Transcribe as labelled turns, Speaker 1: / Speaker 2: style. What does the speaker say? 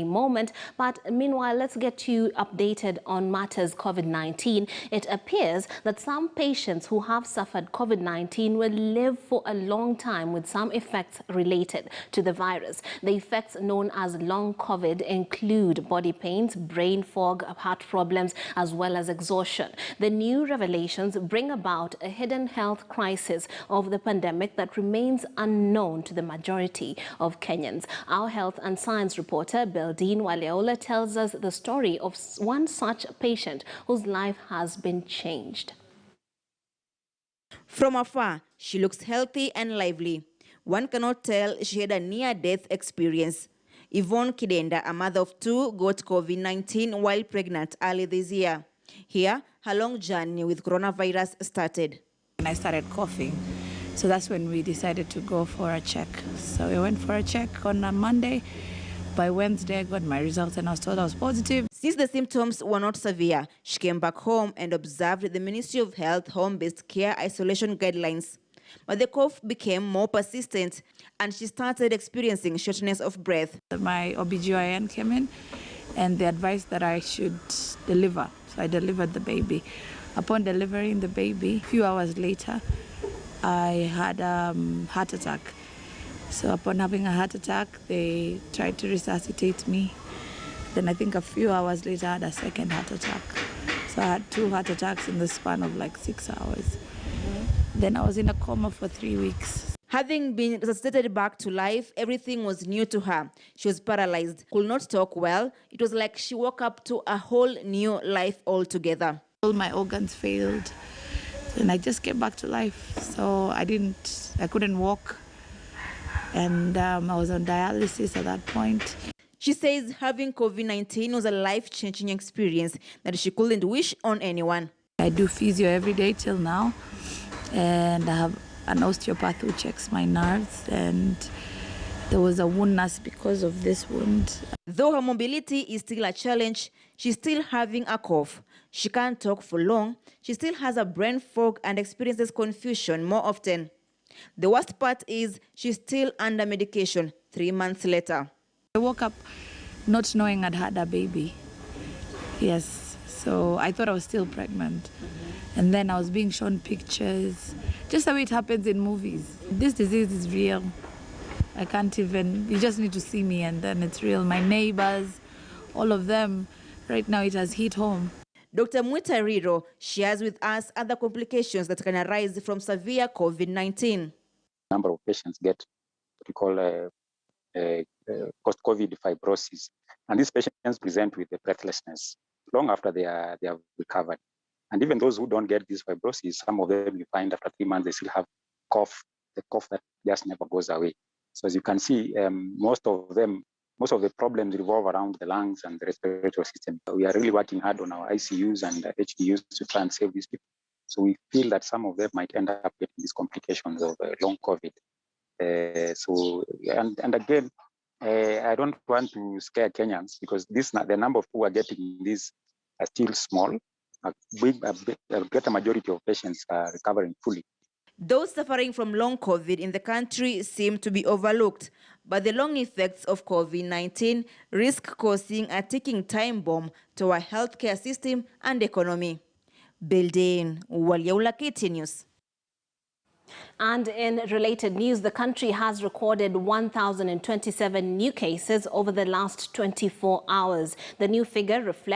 Speaker 1: moment. But meanwhile, let's get you updated on matters COVID-19. It appears that some patients who have suffered COVID-19 will live for a long time with some effects related to the virus. The effects known as long COVID include body pains, brain fog, heart problems, as well as exhaustion. The new revelations bring about a hidden health crisis of the pandemic that remains unknown to the majority of Kenyans. Our health and science reporter, Dean Waleola, tells us the story of one such patient whose life has been changed.
Speaker 2: From afar, she looks healthy and lively. One cannot tell she had a near-death experience. Yvonne Kidenda, a mother of two, got COVID-19 while pregnant early this year. Here, her long journey with coronavirus started.
Speaker 3: When I started coughing, so that's when we decided to go for a check. So we went for a check on a Monday. By Wednesday, I got my results and I was told I was positive.
Speaker 2: Since the symptoms were not severe, she came back home and observed the Ministry of Health home-based care isolation guidelines. But the cough became more persistent and she started experiencing shortness of breath.
Speaker 3: My OBGYN came in and they advised that I should deliver. So I delivered the baby. Upon delivering the baby, a few hours later, I had a heart attack. So upon having a heart attack, they tried to resuscitate me. Then I think a few hours later, I had a second heart attack. So I had 2 heart attacks in the span of like 6 hours. Then I was in a coma for 3 weeks.
Speaker 2: Having been resuscitated back to life, everything was new to her. She was paralyzed, could not talk well. It was like she woke up to a whole new life altogether.
Speaker 3: All my organs failed, and I just came back to life. So I couldn't walk. And I was on dialysis at that point.
Speaker 2: She says having COVID-19 was a life-changing experience that she couldn't wish on anyone.
Speaker 3: I do physio every day till now, and I have an osteopath who checks my nerves, and there was a wound nurse because of this wound.
Speaker 2: Though her mobility is still a challenge, she's still having a cough. She can't talk for long. She still has a brain fog and experiences confusion more often. The worst part is she's still under medication 3 months later.
Speaker 3: I woke up not knowing I'd had a baby. Yes, so I thought I was still pregnant. And then I was being shown pictures, just the way it happens in movies. This disease is real. I can't even, you just need to see me and then it's real. My neighbors, all of them, right now it has hit home.
Speaker 2: Dr. Mwitariro shares with us other complications that can arise from severe COVID-19.
Speaker 4: A number of patients get what we call post-COVID fibrosis. And these patients present with breathlessness long after they have recovered. And even those who don't get this fibrosis, some of them you find after 3 months, they still have cough, the cough that just never goes away. So as you can see, most of the problems revolve around the lungs and the respiratory system. We are really working hard on our ICUs and HDUs to try and save these people. So we feel that some of them might end up getting these complications of long COVID. And again, I don't want to scare Kenyans because the number of people who are getting these are still small. A greater majority of patients are recovering fully.
Speaker 2: Those suffering from long COVID in the country seem to be overlooked, but the long effects of COVID-19 risk causing a ticking time bomb to our healthcare system and economy. Dean Waleola, KTN News.
Speaker 1: And in related news, the country has recorded 1,027 new cases over the last 24 hours. The new figure reflects